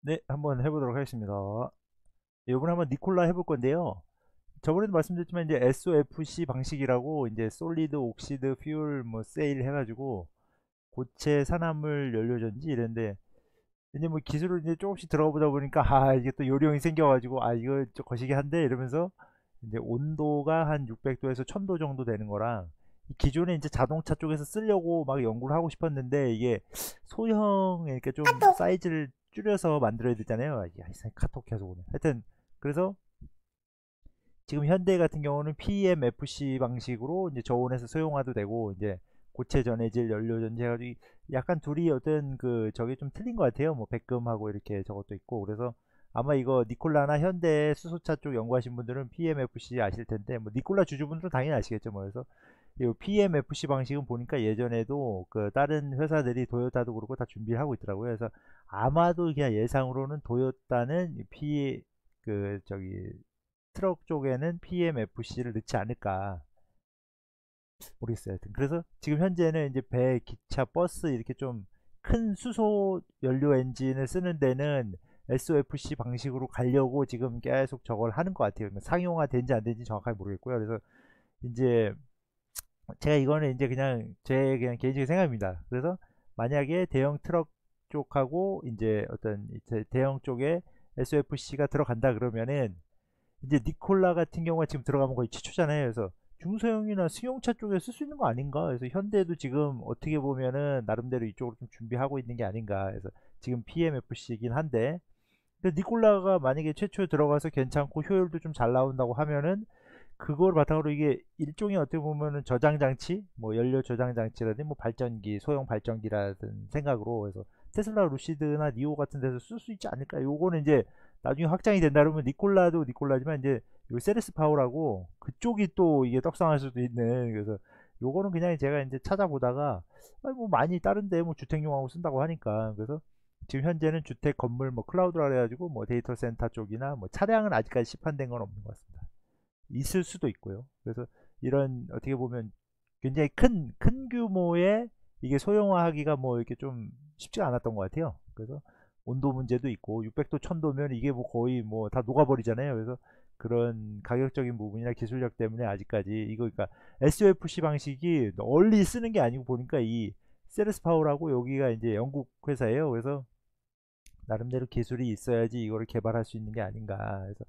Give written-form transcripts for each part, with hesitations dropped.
네, 한번 해보도록 하겠습니다. 이번에 한번 니콜라 해볼 건데요. 저번에도 말씀드렸지만 이제 SOFC 방식이라고 이제 솔리드, 옥시드, 퓨얼, 뭐 세일 해가지고 고체, 산화물, 연료전지 이랬는데 이제 뭐 기술을 이제 조금씩 들어가 보다 보니까 이게 또 요령이 생겨가지고 이거 좀 거시기 한데 이러면서 이제 온도가 한 600도에서 1000도 정도 되는 거랑 이 기존에 이제 자동차 쪽에서 쓰려고 막 연구를 하고 싶었는데 이게 소형 이렇게 좀 사이즈를 줄여서 만들어야 되잖아요. 카톡 계속 오네. 하여튼 그래서 지금 현대 같은 경우는 PMFC 방식으로 이제 저온에서 소형화도 되고 이제 고체 전해질 연료 전지 해가지고 약간 둘이 어떤 그 저게 좀 틀린 것 같아요. 뭐 백금하고 이렇게 저것도 있고 그래서 아마 이거 니콜라나 현대 수소차 쪽 연구하신 분들은 PMFC 아실 텐데 뭐 니콜라 주주분들은 당연히 아시겠죠. 뭐 그래서 이 PMFC 방식은 보니까 예전에도 그 다른 회사들이 도요타도 그렇고 다 준비를 하고 있더라고요. 그래서 아마도 그냥 예상으로는 도요타는 P 그 저기 트럭 쪽에는 PMFC를 넣지 않을까 모르겠어요. 하여튼 그래서 지금 현재는 이제 배, 기차, 버스 이렇게 좀 큰 수소 연료 엔진을 쓰는 데는 SOFC 방식으로 가려고 지금 계속 저걸 하는 것 같아요. 상용화 된지 안 된지 정확하게 모르겠고요. 그래서 이제 제가 이거는 이제 그냥 제 그냥 개인적인 생각입니다. 그래서 만약에 대형 트럭 쪽하고 이제 어떤 이제 대형 쪽에 SOFC가 들어간다 그러면은 이제 니콜라 같은 경우가 지금 들어가면 거의 최초잖아요. 그래서 중소형이나 승용차 쪽에 쓸 수 있는 거 아닌가? 그래서 현대도 지금 어떻게 보면은 나름대로 이쪽으로 좀 준비하고 있는 게 아닌가. 그래서 지금 PMFC이긴 한데, 근데 니콜라가 만약에 최초에 들어가서 괜찮고 효율도 좀 잘 나온다고 하면은 그걸 바탕으로 이게 일종의 어떻게 보면은 저장 장치, 뭐 연료 저장 장치라든지 뭐 발전기, 소형 발전기라든 생각으로 그래서 테슬라, 루시드나 니오 같은 데서 쓸 수 있지 않을까? 요거는 이제 나중에 확장이 된다 그러면 니콜라도 니콜라지만 이제 요 세레스 파워라고 그쪽이 또 이게 떡상할 수도 있는 그래서 요거는 그냥 제가 이제 찾아보다가 뭐 많이 다른데 뭐 주택용하고 쓴다고 하니까 그래서 지금 현재는 주택 건물 뭐 클라우드라 그래가지고 뭐 데이터 센터 쪽이나 뭐 차량은 아직까지 시판된 건 없는 것 같습니다. 있을 수도 있고요. 그래서 이런 어떻게 보면 굉장히 큰 규모의 이게 소형화하기가 뭐 이렇게 좀 쉽지가 않았던 것 같아요. 그래서 온도 문제도 있고 600도 1000도면 이게 뭐 거의 뭐 다 녹아버리잖아요. 그래서 그런 가격적인 부분이나 기술력 때문에 아직까지 이거 그러니까 SOFC 방식이 널리 쓰는 게 아니고 보니까 이 세레스 파워라고 여기가 이제 영국 회사예요. 그래서 나름대로 기술이 있어야지 이거를 개발할 수 있는 게 아닌가. 그래서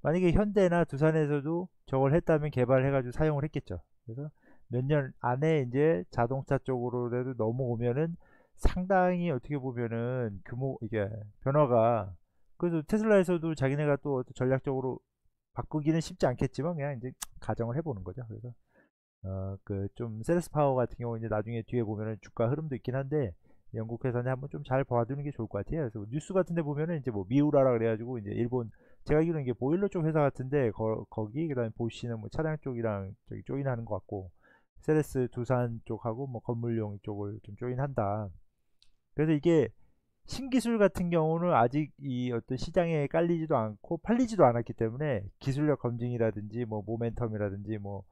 만약에 현대나 두산에서도 저걸 했다면 개발해가지고 사용을 했겠죠. 그래서 몇 년 안에 이제 자동차 쪽으로라도 넘어오면은 상당히 어떻게 보면은 규모 이게 변화가 그래서 테슬라에서도 자기네가 또 전략적으로 바꾸기는 쉽지 않겠지만 그냥 이제 가정을 해보는 거죠. 그래서 그 좀 세레스 파워 같은 경우 이제 나중에 뒤에 보면은 주가 흐름도 있긴 한데 영국 회사는 한번 좀 잘 봐두는 게 좋을 것 같아요. 그래서 뉴스 같은데 보면은 이제 뭐 미우라라 그래가지고 이제 일본 제가 알기로는 이게 보일러 쪽 회사 같은데 거기 그다음에 보시는 뭐 차량 쪽이랑 저기 조인하는 것 같고 세레스 두산 쪽하고 뭐 건물용 쪽을 좀 조인한다. 그래서 이게 신기술 같은 경우는 아직 이 어떤 시장에 깔리지도 않고 팔리지도 않았기 때문에 기술력 검증이라든지 뭐 모멘텀이라든지 뭐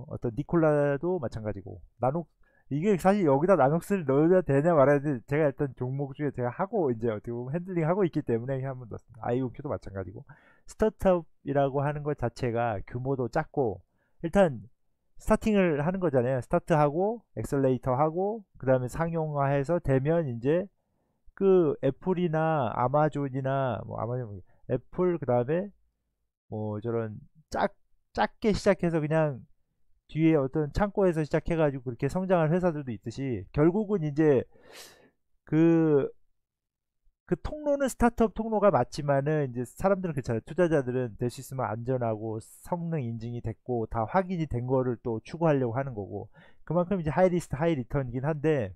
어떤 니콜라도 마찬가지고 나녹 이게 사실 여기다 나녹스를 넣어야 되냐 말아야 돼 제가 일단 종목 중에 제가 하고 이제 어떻게 보면 핸들링 하고 있기 때문에 한번 넣었습니다. IOQ도 마찬가지고 스타트업이라고 하는 것 자체가 규모도 작고 일단 스타팅을 하는 거잖아요. 스타트하고 엑셀레이터 하고 그 다음에 상용화해서 되면 이제 그 애플이나 아마존이나 뭐 아마존 애플 그다음에 뭐 저런 작 작게 시작해서 그냥 뒤에 어떤 창고에서 시작해가지고 그렇게 성장한 회사들도 있듯이 결국은 이제 그 그 통로는 스타트업 통로가 맞지만은 이제 사람들은 그렇잖아요. 투자자들은 될 수 있으면 안전하고 성능 인증이 됐고 다 확인이 된 거를 또 추구하려고 하는 거고 그만큼 이제 하이 리스크 하이 리턴이긴 한데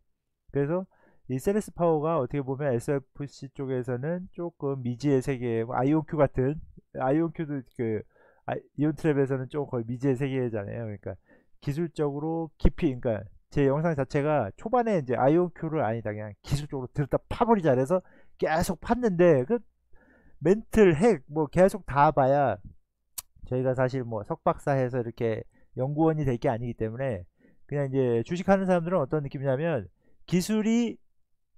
그래서 이 세레스 파워가 어떻게 보면 SFC 쪽에서는 조금 미지의 세계, 뭐 아이온큐 같은 아이온큐도 그 이온트랩에서는 좀 거의 미지의 세계잖아요. 그러니까 기술적으로 깊이, 그러니까 제 영상 자체가 초반에 이제 아이온큐를 아니다 그냥 기술적으로 들었다 파버리자 그래서 계속 팠는데 그 멘틀 핵 뭐 계속 다 봐야 저희가 사실 뭐 석박사 해서 이렇게 연구원이 될 게 아니기 때문에 그냥 이제 주식하는 사람들은 어떤 느낌이냐면 기술이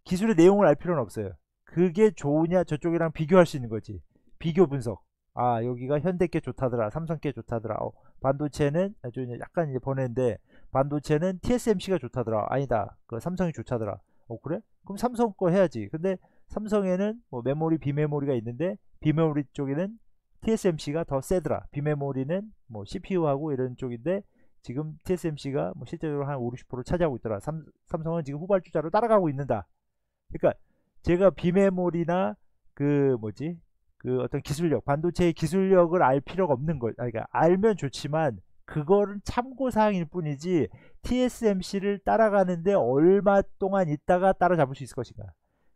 기술의 내용을 알 필요는 없어요. 그게 좋으냐 저쪽이랑 비교할 수 있는 거지. 비교 분석. 아 여기가 현대께 좋다더라, 삼성께 좋다더라. 반도체는 좀 약간 이제 번외인데 반도체는 TSMC가 좋다더라. 아니다, 그 삼성이 좋다더라. 그래? 그럼 삼성 거 해야지. 근데 삼성에는 뭐 메모리 비메모리가 있는데 비메모리 쪽에는 TSMC가 더 세더라. 비메모리는 뭐 CPU하고 이런 쪽인데 지금 TSMC가 뭐 실제적으로 한 5, 60% 차지하고 있더라. 삼성은 지금 후발주자로 따라가고 있는다. 그러니까 제가 비메모리나 그 뭐지, 그 어떤 기술력, 반도체의 기술력을 알 필요가 없는 거. 그러니까 알면 좋지만 그거는 참고 사항일 뿐이지 TSMC를 따라가는데 얼마 동안 있다가 따라잡을 수 있을 것인가.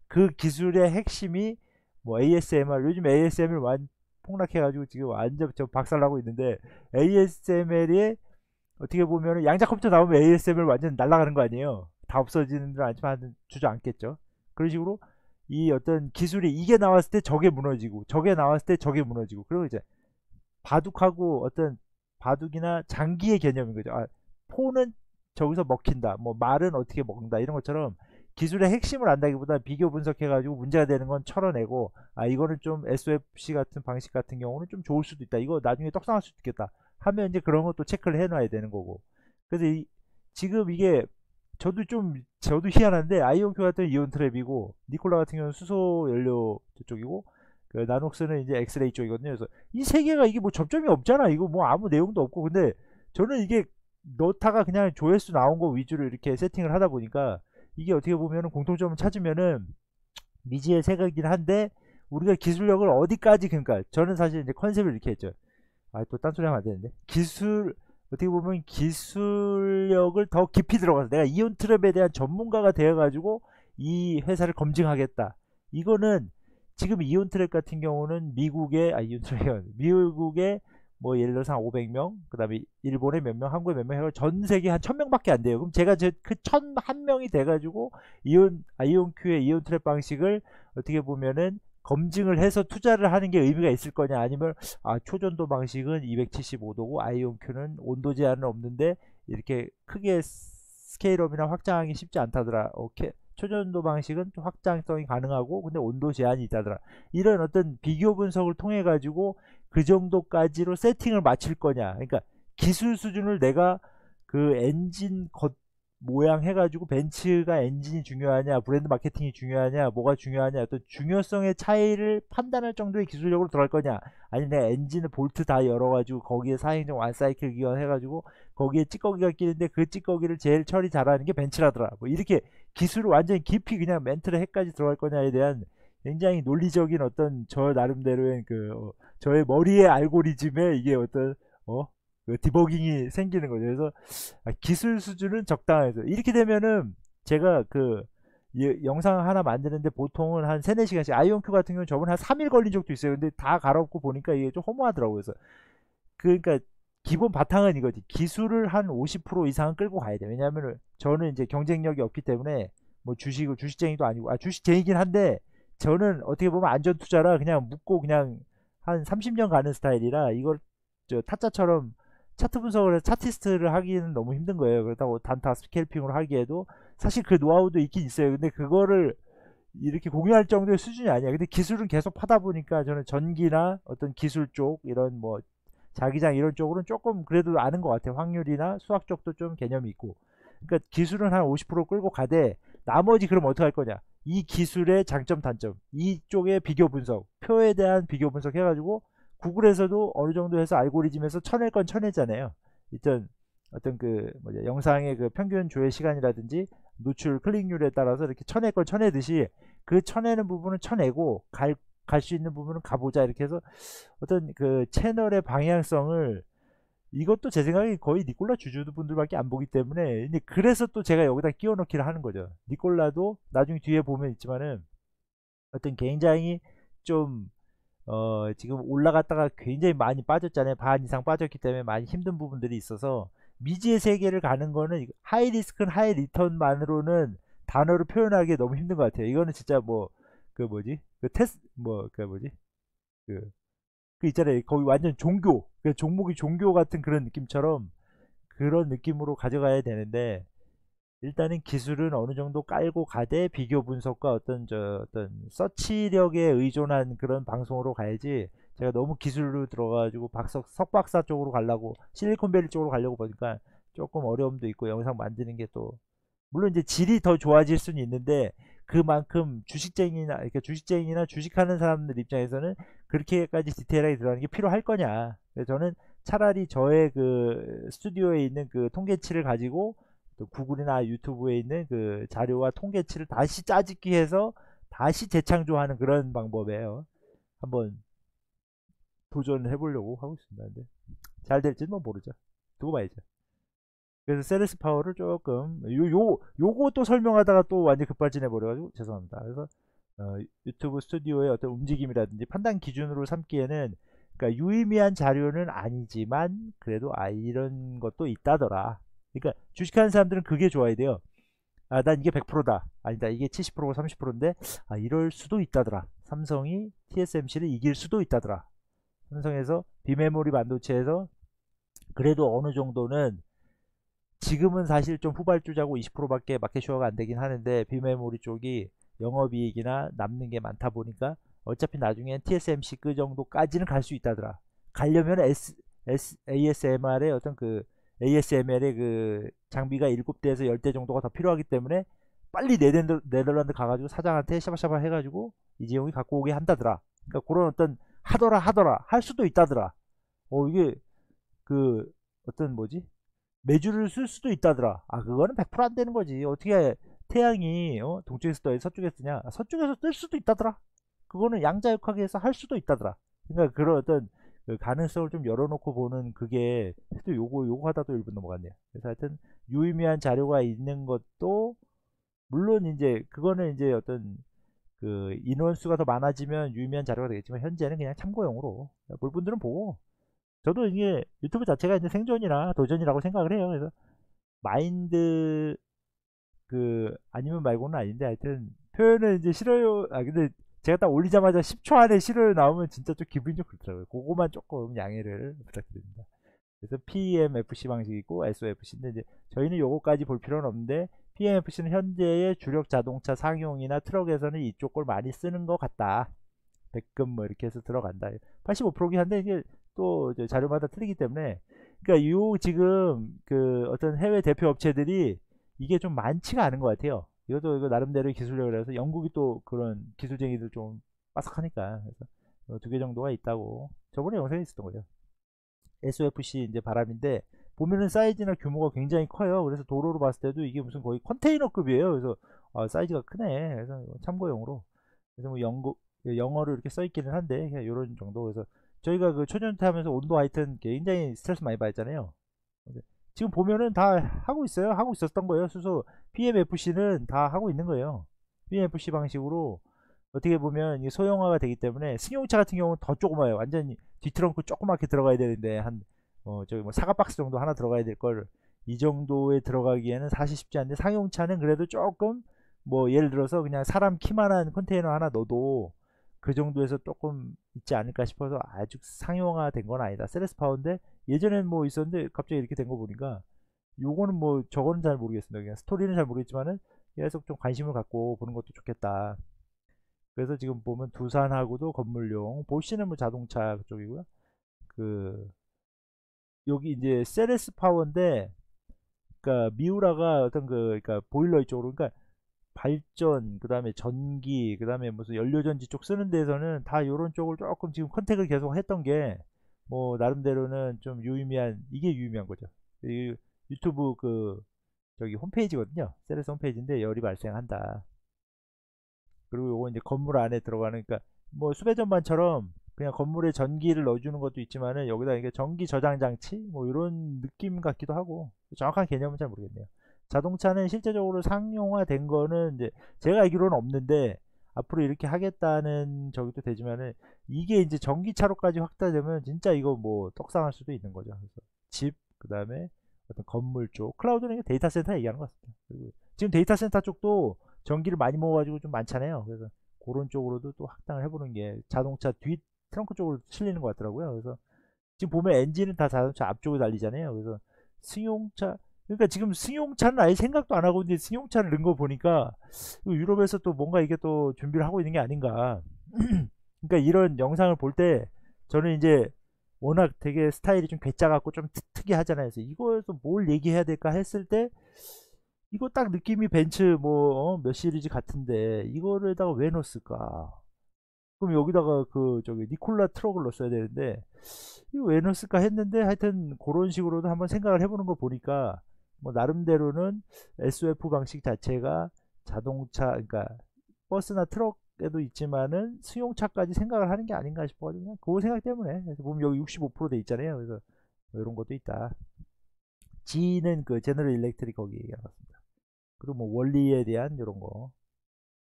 그 기술의 핵심이 뭐 ASMR, 요즘 ASMR 폭락해가지고 지금 완전 저 박살나고 있는데, ASMR이 어떻게 보면 양자 컴퓨터 나오면 ASMR 완전 날아가는 거 아니에요. 다 없어지는 줄 알지만 주저앉겠죠. 그런 식으로 이 어떤 기술이 이게 나왔을 때 저게 무너지고 저게 나왔을 때 저게 무너지고, 그리고 이제 바둑하고 어떤 바둑이나 장기의 개념인 거죠. 포는 저기서 먹힌다, 뭐 말은 어떻게 먹는다, 이런 것처럼 기술의 핵심을 안다기보다 비교 분석해가지고 문제가 되는 건 철어내고, 이거는 좀 SOFC 같은 방식 같은 경우는 좀 좋을 수도 있다, 이거 나중에 떡상할 수도 있겠다 하면 이제 그런 것도 체크를 해놔야 되는 거고. 그래서 지금 이게 저도 희한한데 아이온큐 같은 이온 트랩이고 니콜라 같은 경우는 수소 연료 쪽이고 그 나녹스는 이제 엑스레이 쪽이거든요. 그래서 이 세 개가 이게 뭐 접점이 없잖아. 이거 뭐 아무 내용도 없고. 근데 저는 이게 넣다가 그냥 조회수 나온 거 위주로 이렇게 세팅을 하다 보니까 이게 어떻게 보면은 공통점을 찾으면은 미지의 세계이긴 한데 우리가 기술력을 어디까지, 그러니까 저는 사실 이제 컨셉을 이렇게 했죠. 또 딴소리 하면 안 되는데, 어떻게 보면 기술력을 더 깊이 들어가서 내가 이온 트랩에 대한 전문가가 되어가지고 이 회사를 검증하겠다. 이거는 지금 이온 트랩 같은 경우는 이온 트랩 미국의 뭐 예를 들어서 한 500명, 그 다음에 일본에 몇 명, 한국에 몇 명 해서 전 세계 한 1000명밖에 안 돼요. 그럼 제가 그 1001명이 돼가지고 아이온큐의 이온 트랩 방식을 어떻게 보면은 검증을 해서 투자를 하는 게 의미가 있을 거냐, 아니면 초전도 방식은 275도고 아이온큐는 온도 제한은 없는데 이렇게 크게 스케일업이나 확장하기 쉽지 않다더라. 오케이. 초전도 방식은 좀 확장성이 가능하고 근데 온도 제한이 있다더라. 이런 어떤 비교 분석을 통해 가지고 그 정도까지로 세팅을 맞출 거냐. 그러니까 기술 수준을 내가 그 엔진 겉 모양 해가지고 벤츠가 엔진이 중요하냐, 브랜드 마케팅이 중요하냐, 뭐가 중요하냐, 또 중요성의 차이를 판단할 정도의 기술력으로 들어갈 거냐, 아니면 내 엔진을 볼트 다 열어가지고 거기에 사행정 완사이클 기원 해가지고 거기에 찌꺼기가 끼는데 그 찌꺼기를 제일 처리 잘하는 게 벤츠라더라. 뭐 이렇게 기술을 완전히 깊이 그냥 멘트를 해까지 들어갈 거냐에 대한 굉장히 논리적인 어떤 저 나름대로의 저의 머리의 알고리즘에 이게 어떤 그 디버깅이 생기는 거죠. 그래서 기술 수준은 적당해서 이렇게 되면은 제가 영상 하나 만드는데 보통은 한 3, 4시간씩, 아이온큐 같은 경우는 저번에 한 3일 걸린 적도 있어요. 근데 다 갈아엎고 보니까 이게 좀 허무하더라고요. 그래서 그러니까 기본 바탕은 이거지. 기술을 한 50% 이상은 끌고 가야 돼. 왜냐하면 저는 이제 경쟁력이 없기 때문에 뭐 주식쟁이도 아니고, 주식쟁이긴 한데 저는 어떻게 보면 안전 투자라 그냥 묻고 그냥 한 30년 가는 스타일이라, 이걸 타짜처럼 차트 분석을 해서 차티스트를 하기는 너무 힘든 거예요. 그렇다고 단타 스캘핑으로 하기에도 사실 그 노하우도 있긴 있어요. 근데 그거를 이렇게 공유할 정도의 수준이 아니야. 근데 기술은 계속 파다 보니까 저는 전기나 어떤 기술 쪽, 이런 뭐 자기장 이런 쪽으로는 조금 그래도 아는 것 같아요. 확률이나 수학 쪽도 좀 개념이 있고. 그러니까 기술은 한 50% 끌고 가되 나머지 그럼 어떻게 할 거냐. 이 기술의 장점 단점, 이쪽의 비교 분석, 표에 대한 비교 분석 해가지고 구글에서도 어느 정도 해서 알고리즘에서 쳐낼 건 쳐내잖아요. 어떤 영상의 그 평균 조회 시간이라든지 노출 클릭률에 따라서 이렇게 쳐낼 건 쳐내듯이 그 쳐내는 부분은 쳐내고 갈 수 있는 부분은 가보자, 이렇게 해서 어떤 그 채널의 방향성을, 이것도 제 생각에 거의 니콜라 주주 분들밖에 안 보기 때문에, 근데 그래서 또 제가 여기다 끼워 넣기를 하는 거죠. 니콜라도 나중에 뒤에 보면 있지만은 어떤 굉장히 좀 지금 올라갔다가 굉장히 많이 빠졌잖아요. 반 이상 빠졌기 때문에 많이 힘든 부분들이 있어서 미지의 세계를 가는 거는 하이 리스크는 하이 리턴만으로는 단어로 표현하기 너무 힘든 것 같아요. 이거는 진짜 그 있잖아요. 거의 완전 종교, 종목이 종교 같은 그런 느낌처럼 그런 느낌으로 가져가야 되는데 일단은 기술은 어느 정도 깔고 가되 비교 분석과 어떤 서치력에 의존한 그런 방송으로 가야지. 제가 너무 기술로 들어가지고 석박사 쪽으로 가려고 실리콘밸리 쪽으로 가려고 보니까 조금 어려움도 있고 영상 만드는 게 또 물론 이제 질이 더 좋아질 수는 있는데 그만큼 주식쟁이나 주식하는 사람들 입장에서는 그렇게까지 디테일하게 들어가는 게 필요할 거냐. 그래서 저는 차라리 저의 그 스튜디오에 있는 그 통계치를 가지고 또 구글이나 유튜브에 있는 그 자료와 통계치를 다시 짜집기 해서 다시 재창조하는 그런 방법이에요. 한번 도전을 해보려고 하고 있습니다. 근데 잘 될지는 뭐 모르죠. 두고 봐야죠. 그래서 세레스 파워를 조금 요거 또 설명하다가 또 완전 급발진해 버려가지고 죄송합니다. 그래서 유튜브 스튜디오의 어떤 움직임이라든지 판단 기준으로 삼기에는 그러니까 유의미한 자료는 아니지만 그래도 이런 것도 있다더라. 그러니까 주식하는 사람들은 그게 좋아야 돼요. 난 이게 100%다. 아니다. 이게 70%고 30%인데 이럴 수도 있다더라. 삼성이 TSMC를 이길 수도 있다더라. 삼성에서 비메모리 반도체에서 그래도 어느 정도는 지금은 사실 좀 후발주자고 20%밖에 마켓슈어가 안 되긴 하는데 비메모리 쪽이 영업이익이나 남는 게 많다 보니까 어차피 나중엔 TSMC 그 정도까지는 갈 수 있다더라. 가려면 ASMR의 어떤 그 ASML의 그 장비가 7대에서 10대 정도가 더 필요하기 때문에 빨리 네덜란드 가가지고 사장한테 샤바샤바 해가지고 이재용이 갖고 오게 한다더라. 그러니까 그런 어떤 하더라 할 수도 있다더라. 이게 그 어떤 뭐지? 매주를 쓸 수도 있다더라. 그거는 100%안 되는 거지. 어떻게 태양이 동쪽에서 떠 서쪽에서 뜨냐? 서쪽에서 뜰 수도 있다더라. 그거는 양자역학에서 할 수도 있다더라. 그러니까 그런 어떤 그 가능성을 좀 열어놓고 보는 그게 또 요거 하다 또 1분 넘어갔네요. 그래서 하여튼 유의미한 자료가 있는 것도 물론 이제 그거는 이제 어떤 그 인원수가 더 많아지면 유의미한 자료가 되겠지만 현재는 그냥 참고용으로 볼 분들은 보고 저도 이게 유튜브 자체가 이제 생존이나 도전이라고 생각을 해요. 그래서 마인드 그 아니면 말고는 아닌데 하여튼 표현은 이제 싫어요. 근데 제가 딱 올리자마자 10초 안에 싫어요 나오면 진짜 좀 기분이 좀 그렇더라고요. 그거만 조금 양해를 부탁드립니다. 그래서 PMFC 방식이고 SOFC인데 이제 저희는 요거까지 볼 필요는 없는데 PMFC는 현재의 주력 자동차 상용이나 트럭에서는 이쪽 걸 많이 쓰는 것 같다. 백금 뭐 이렇게 해서 들어간다. 85%긴 한데 이게 또 자료마다 틀리기 때문에 그러니까 요 지금 그 어떤 해외 대표 업체들이 이게 좀 많지가 않은 것 같아요. 이거 나름대로 기술력을 해서 영국이 또 그런 기술쟁이들 좀 빠삭하니까 그래서 2개 정도가 있다고 저번에 영상에 있었던 거죠. SOFC 이제 바람인데 보면은 사이즈나 규모가 굉장히 커요. 그래서 도로로 봤을 때도 이게 무슨 거의 컨테이너급이에요. 그래서 사이즈가 크네. 그래서 참고용으로 그래서 뭐 영어로 이렇게 써 있기는 한데 그냥 이런 정도. 그래서 저희가 그 초년타 하면서 온도 하여튼 굉장히 스트레스 많이 받았잖아요. 지금 보면은 다 하고 있어요. 하고 있었던 거예요. 수소 PMFC는 다 하고 있는 거예요. PMFC 방식으로 어떻게 보면 이게 소형화가 되기 때문에 승용차 같은 경우는 더 조그마해요. 완전히 뒤트렁크 조그맣게 들어가야 되는데 한 저기 뭐 사과 박스 정도 하나 들어가야 될 걸 이 정도에 들어가기에는 사실 쉽지 않은데 상용차는 그래도 조금 뭐 예를 들어서 그냥 사람 키만한 컨테이너 하나 넣어도 그 정도에서 조금 있지 않을까 싶어서 아주 상용화된 건 아니다. 세레스 파워인데 예전엔 뭐 있었는데 갑자기 이렇게 된 거 보니까 요거는 뭐 저거는 잘 모르겠습니다. 그냥 스토리는 잘 모르겠지만은 계속 좀 관심을 갖고 보는 것도 좋겠다. 그래서 지금 보면 두산하고도 건물용, 보쉬는 뭐 자동차 그쪽이고요. 그 여기 이제 세레스 파워인데, 그러니까 미우라가 어떤 그러니까 보일러 이쪽으로, 그러니까 발전, 그다음에 전기, 그다음에 무슨 연료전지 쪽 쓰는 데에서는 다 이런 쪽을 조금 지금 컨택을 계속 했던 게 뭐 나름대로는 좀 유의미한 이게 유의미한 거죠. 이 유튜브 그 저기 홈페이지거든요. 세레스 홈페이지인데 열이 발생한다. 그리고 요거 이제 건물 안에 들어가는 그러니까 뭐 수배전반처럼 그냥 건물에 전기를 넣어주는 것도 있지만은 여기다 이게 전기 저장 장치 뭐 이런 느낌 같기도 하고 정확한 개념은 잘 모르겠네요. 자동차는 실제적으로 상용화된 거는 이제 제가 알기로는 없는데 앞으로 이렇게 하겠다는 저기도 되지만은 이게 이제 전기차로까지 확대되면 진짜 이거 뭐 떡상할 수도 있는 거죠. 그래서 집 그다음에 어떤 건물 쪽 클라우드는 데이터 센터 얘기하는 것 같습니다. 그리고 지금 데이터 센터 쪽도 전기를 많이 먹어가지고 좀 많잖아요. 그래서 그런 쪽으로도 또 확장을 해보는 게 자동차 뒤 트렁크 쪽으로 실리는 것 같더라고요. 그래서 지금 보면 엔진은 다 자동차 앞쪽에 달리잖아요. 그래서 승용차 그러니까 지금 승용차는 아예 생각도 안 하고 있는데 승용차를 넣은 거 보니까 유럽에서 또 뭔가 이게 또 준비를 하고 있는 게 아닌가. 그러니까 이런 영상을 볼 때 저는 이제 워낙 되게 스타일이 좀 괴짜갖고 좀 특이하잖아요. 그래서 이거에서 뭘 얘기해야 될까 했을 때 이거 딱 느낌이 벤츠 뭐 몇 시리즈 같은데 이거를다가 왜 넣었을까? 그럼 여기다가 그 저기 니콜라 트럭을 넣었어야 되는데 이거 왜 넣었을까 했는데 하여튼 그런 식으로도 한번 생각을 해보는 거 보니까 뭐 나름대로는 SOF 방식 자체가 자동차 그러니까 버스나 트럭에도 있지만은 승용차까지 생각을 하는 게 아닌가 싶어가지고 그냥 그 생각 때문에 그래서 보면 여기 65%돼 있잖아요. 그래서 뭐 이런 것도 있다. G는 그 제너럴 일렉트릭 거기 얘기해봤습니다. 그리고 뭐 원리에 대한 이런 거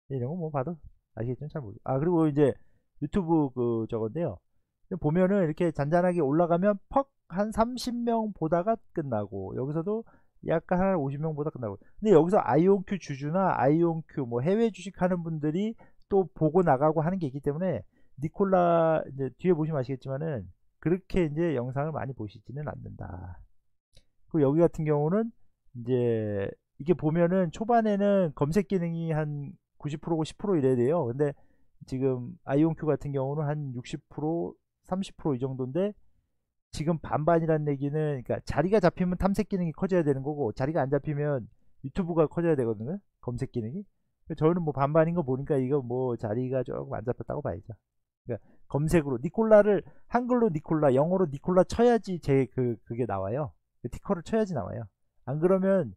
뭐 봐도 아시겠죠? 잘 모르죠. 아 그리고 이제 유튜브 그 저건데요. 보면은 이렇게 잔잔하게 올라가면 퍽 한 30명 보다가 끝나고 여기서도 약간 한 50명 보다 끝나고 근데 여기서 아이온큐 주주나 아이온큐 뭐 해외 주식 하는 분들이 또 보고 나가고 하는 게 있기 때문에 니콜라 이제 뒤에 보시면 아시겠지만은 그렇게 이제 영상을 많이 보시지는 않는다. 그리고 여기 같은 경우는 이제 이게 보면은 초반에는 검색 기능이 한 90%고 10% 이래야 돼요. 근데 지금 아이온큐 같은 경우는 한 60%, 30%이 정도인데 지금 반반이라는 얘기는 그러니까 자리가 잡히면 탐색 기능이 커져야 되는 거고 자리가 안 잡히면 유튜브가 커져야 되거든요. 검색 기능이. 저는 뭐 반반인 거 보니까 이거 뭐 자리가 조금 안 잡혔다고 봐야죠. 그러니까 검색으로 니콜라를 한글로 니콜라, 영어로 니콜라 쳐야지 제 그게 나와요. 그 티커를 쳐야지 나와요. 안 그러면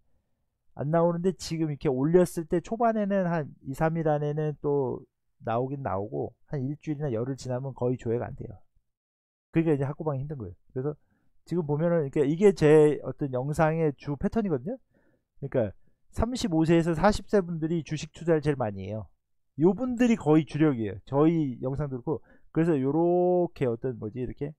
안 나오는데 지금 이렇게 올렸을 때 초반에는 한 2, 3일 안에는 또 나오긴 나오고 한 일주일이나 열흘 지나면 거의 조회가 안 돼요. 그게 이제 학고방이 힘든 거예요. 그래서 지금 보면은 이게 제 어떤 영상의 주 패턴이거든요. 그러니까 35세에서 40세 분들이 주식 투자를 제일 많이 해요. 요 분들이 거의 주력이에요. 저희 영상도 그렇고 그래서 요렇게 어떤 뭐지 이렇게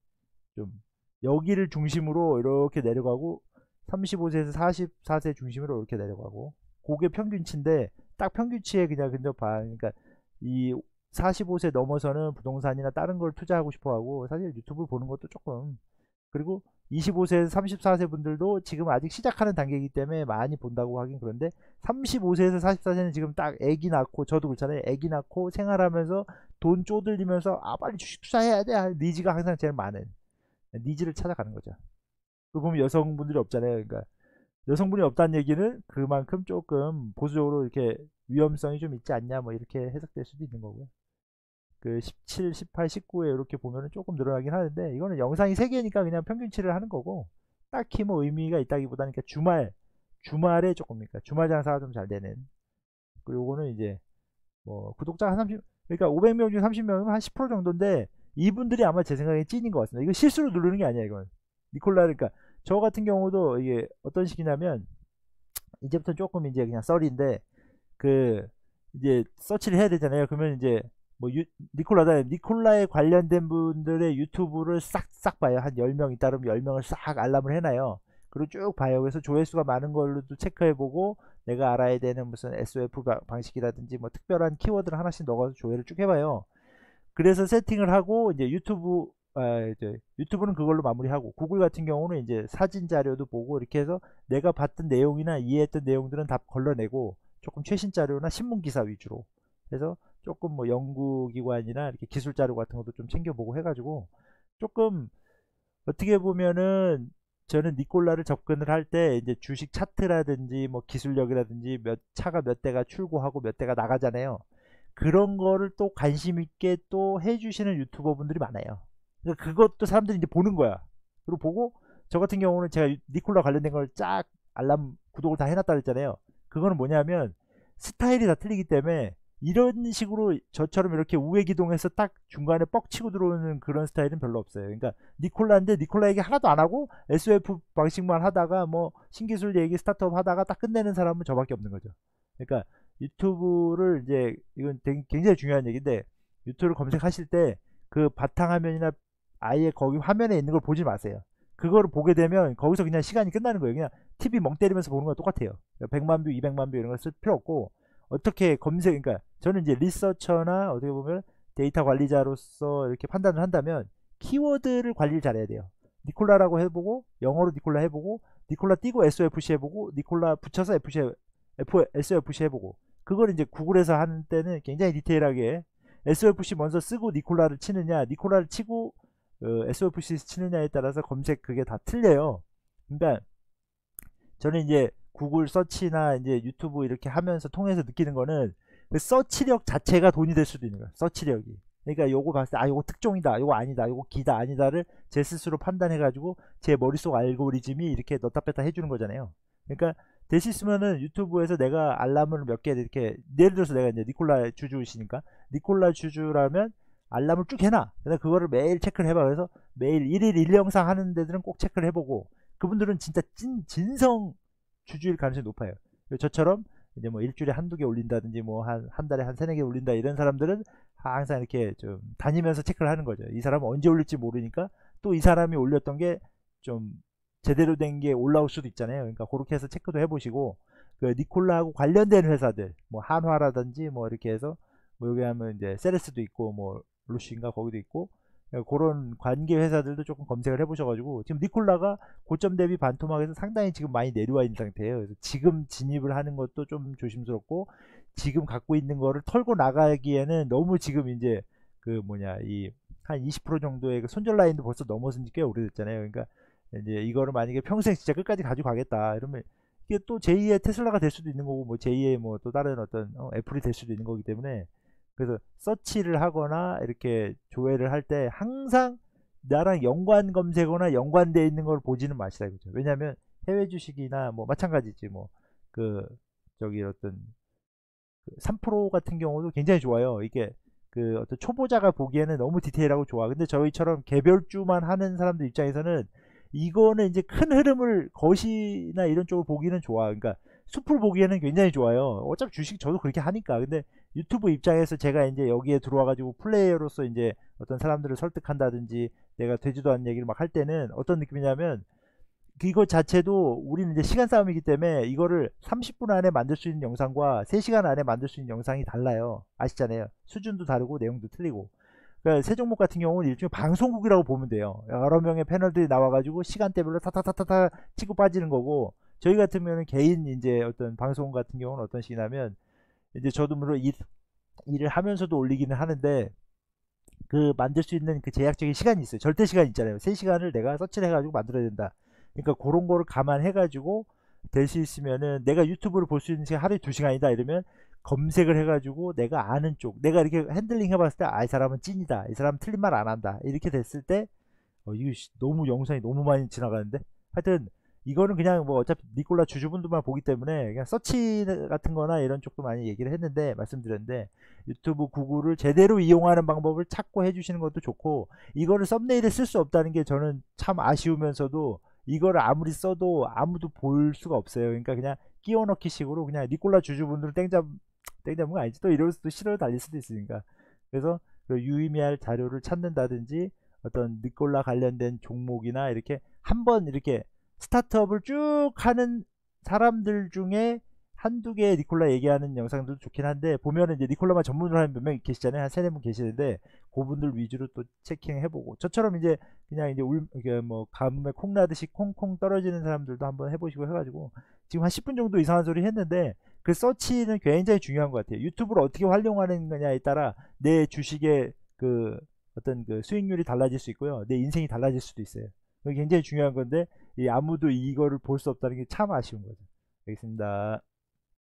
좀 여기를 중심으로 이렇게 내려가고 35세에서 44세 중심으로 이렇게 내려가고 그게 평균치인데 딱 평균치에 그냥 근접 봐. 그러니까 이 45세 넘어서는 부동산이나 다른 걸 투자하고 싶어 하고 사실 유튜브 보는 것도 조금 그리고 25세에서 34세 분들도 지금 아직 시작하는 단계이기 때문에 많이 본다고 하긴 그런데 35세에서 44세는 지금 딱 애기 낳고 저도 그렇잖아요. 애기 낳고 생활하면서 돈 쪼들리면서 아 빨리 주식 투자해야 돼 니즈가 항상 제일 많은 니즈를 찾아가는 거죠. 또 보면 여성분들이 없잖아요. 그러니까 여성분이 없다는 얘기는 그만큼 조금 보수적으로 이렇게 위험성이 좀 있지 않냐 뭐 이렇게 해석될 수도 있는 거고요. 그 17, 18, 19에 이렇게 보면은 조금 늘어나긴 하는데 이거는 영상이 3개니까 그냥 평균치를 하는 거고 딱히 뭐 의미가 있다기보다는 그러니까 주말에 조금 그러니까 주말 장사가 좀 잘 되는 그리고 요거는 이제 뭐 구독자 한 30, 그러니까 500명 중 30명이면 한 10% 정도인데 이분들이 아마 제 생각에 찐인 것 같습니다. 이거 실수로 누르는 게 아니야 이건. 니콜라 그러니까 저 같은 경우도 이게 어떤 식이냐면 이제부터 조금 이제 그냥 썰인데 그 이제 서치를 해야 되잖아요. 그러면 이제 뭐 니콜라에 관련된 분들의 유튜브를 싹싹 봐요. 한 10명 있다 그러면 10명을 싹 알람을 해놔요. 그리고 쭉 봐요. 그래서 조회수가 많은 걸로도 체크해보고 내가 알아야 되는 무슨 SOF 방식이라든지 뭐 특별한 키워드를 하나씩 넣어서 조회를 쭉 해봐요. 그래서 세팅을 하고 이제 이제 유튜브는 그걸로 마무리하고 구글 같은 경우는 이제 사진 자료도 보고 이렇게 해서 내가 봤던 내용이나 이해했던 내용들은 다 걸러내고 조금 최신 자료나 신문 기사 위주로 해서 조금 뭐 연구기관이나 이렇게 기술 자료 같은 것도 좀 챙겨보고 해가지고 조금 어떻게 보면은 저는 니콜라를 접근을 할 때 이제 주식 차트라든지 뭐 기술력이라든지 몇 차가 몇 대가 출고하고 몇 대가 나가잖아요. 그런 거를 또 관심 있게 또 해주시는 유튜버 분들이 많아요. 그러니까 그것도 사람들이 이제 보는 거야. 그리고 보고 저 같은 경우는 제가 니콜라 관련된 걸 쫙 알람 구독을 다 해놨다 그랬잖아요. 그거는 뭐냐면 스타일이 다 틀리기 때문에 이런 식으로 저처럼 이렇게 우회 기동해서 딱 중간에 뻑치고 들어오는 그런 스타일은 별로 없어요. 그러니까 니콜라인데 니콜라 얘기 하나도 안 하고 SOF 방식만 하다가 뭐 신기술 얘기 스타트업 하다가 딱 끝내는 사람은 저밖에 없는 거죠. 그러니까 유튜브를 이제 이건 굉장히 중요한 얘기인데 유튜브를 검색하실 때 그 바탕화면이나 아예 거기 화면에 있는 걸 보지 마세요. 그거를 보게 되면 거기서 그냥 시간이 끝나는 거예요. 그냥 TV 멍 때리면서 보는 거랑 똑같아요. 100만 뷰, 200만 뷰 이런 걸 쓸 필요 없고 어떻게 검색, 그러니까 저는 이제 리서처나 어떻게 보면 데이터 관리자로서 이렇게 판단을 한다면 키워드를 관리를 잘해야 돼요. 니콜라라고 해보고 영어로 니콜라 해보고 니콜라 띄고 SOFC 해보고 니콜라 붙여서 SOFC 해보고 그걸 이제 구글에서 하는 때는 굉장히 디테일하게 SOFC 먼저 쓰고 니콜라를 치느냐 니콜라를 치고 SOFC 치느냐에 따라서 검색 그게 다 틀려요. 그러니까 저는 이제 구글 서치나 이제 유튜브 이렇게 하면서 통해서 느끼는 거는 그 서치력 자체가 돈이 될 수도 있는 거예요. 서치력이. 그러니까 요거 봤을 때 요거 특종이다 요거 아니다 요거 기다 아니다를 제 스스로 판단해 가지고 제 머릿속 알고리즘이 이렇게 넣다 뺐다 해주는 거잖아요. 그러니까 될 수 있으면은 유튜브에서 내가 알람을 몇 개 이렇게 예를 들어서 내가 이제 니콜라 주주시니까 니콜라 주주라면 알람을 쭉 해놔. 그래서 그거를 매일 체크를 해봐. 그래서 매일 1일 1영상 하는 데들은 꼭 체크를 해보고 그분들은 진짜 진성 주주일 가능성이 높아요. 저처럼 이제 뭐 일주일에 한두 개 올린다든지 뭐 한 달에 한 세네 개 올린다 이런 사람들은 항상 이렇게 좀 다니면서 체크를 하는 거죠. 이 사람은 언제 올릴지 모르니까 또 이 사람이 올렸던 게 좀 제대로 된 게 올라올 수도 있잖아요. 그러니까 그렇게 해서 체크도 해보시고 그 니콜라하고 관련된 회사들 뭐 한화라든지 뭐 이렇게 해서 뭐 여기 하면 이제 세레스도 있고 뭐 루시인가 거기도 있고 그런 관계 회사들도 조금 검색을 해보셔가지고 지금 니콜라가 고점 대비 반토막에서 상당히 지금 많이 내려와 있는 상태예요. 그래서 지금 진입을 하는 것도 좀 조심스럽고 지금 갖고 있는 거를 털고 나가기에는 너무 지금 이제 그 뭐냐 이 한 20% 정도의 그 손절 라인도 벌써 넘어선 지 꽤 오래됐잖아요. 그러니까 이제 이거를 만약에 평생 진짜 끝까지 가지고 가겠다 이러면 이게 또 제2의 테슬라가 될 수도 있는 거고 뭐 제2의 뭐 또 다른 어떤 애플이 될 수도 있는 거기 때문에 그래서 서치를 하거나 이렇게 조회를 할 때 항상 나랑 연관 검색어나 연관되어 있는 걸 보지는 마시라 이거죠. 왜냐하면 해외 주식이나 뭐 마찬가지지 뭐 그 저기 어떤 3% 같은 경우도 굉장히 좋아요. 이게 그 어떤 초보자가 보기에는 너무 디테일하고 좋아. 근데 저희처럼 개별주만 하는 사람들 입장에서는 이거는 이제 큰 흐름을 거시나 이런 쪽을 보기는 좋아. 그러니까 숲을 보기에는 굉장히 좋아요. 어차피 주식 저도 그렇게 하니까. 근데 유튜브 입장에서 제가 이제 여기에 들어와가지고 플레이어로서 이제 어떤 사람들을 설득한다든지 내가 되지도 않는 얘기를 막 할 때는 어떤 느낌이냐면 이거 자체도 우리는 이제 시간 싸움이기 때문에 이거를 30분 안에 만들 수 있는 영상과 3시간 안에 만들 수 있는 영상이 달라요. 아시잖아요. 수준도 다르고 내용도 틀리고. 그러니까 세종목 같은 경우는 일종의 방송국이라고 보면 돼요. 여러 명의 패널들이 나와가지고 시간대별로 타타타타타 치고 빠지는 거고 저희 같은 경우는 개인 이제 어떤 방송 같은 경우는 어떤 식이냐면 이제 저도 물론 일을 하면서도 올리기는 하는데 그 만들 수 있는 그 제약적인 시간이 있어요. 절대 시간 있잖아요. 3시간을 내가 서치를 해가지고 만들어야 된다. 그러니까 그런 거를 감안해가지고 될 수 있으면은 내가 유튜브를 볼 수 있는 시간 하루에 2시간이다 이러면 검색을 해가지고 내가 아는 쪽 내가 이렇게 핸들링 해봤을 때 이 사람은 찐이다 이 사람은 틀린 말 안 한다 이렇게 됐을 때 이거 너무 영상이 너무 많이 지나가는데 하여튼 이거는 그냥 뭐 어차피 니콜라 주주분들만 보기 때문에 그냥 서치 같은 거나 이런 쪽도 많이 얘기를 했는데 말씀드렸는데 유튜브 구글을 제대로 이용하는 방법을 찾고 해주시는 것도 좋고 이거를 썸네일에 쓸 수 없다는 게 저는 참 아쉬우면서도 이거를 아무리 써도 아무도 볼 수가 없어요. 그러니까 그냥 끼워 넣기 식으로 그냥 니콜라 주주분들 땡잡은 거 아니지 또 이러면서 또 싫어요 달릴 수도 있으니까 그래서 그 유의미할 자료를 찾는다든지 어떤 니콜라 관련된 종목이나 이렇게 한번 이렇게 스타트업을 쭉 하는 사람들 중에 한두 개 니콜라 얘기하는 영상들도 좋긴 한데 보면은 이제 니콜라만 전문으로 하는 몇 명 계시잖아요. 한 세네 분 계시는데 그분들 위주로 또 체킹해보고 저처럼 이제 그냥 이제 뭐 가뭄에 콩 나듯이 콩콩 떨어지는 사람들도 한번 해보시고 해가지고 지금 한 10분 정도 이상한 소리 했는데 그 서치는 굉장히 중요한 것 같아요. 유튜브를 어떻게 활용하는 거냐에 따라 내 주식의 그 어떤 그 수익률이 달라질 수 있고요. 내 인생이 달라질 수도 있어요. 그게 굉장히 중요한 건데 아무도 이거를 볼 수 없다는 게 참 아쉬운 거죠. 알겠습니다.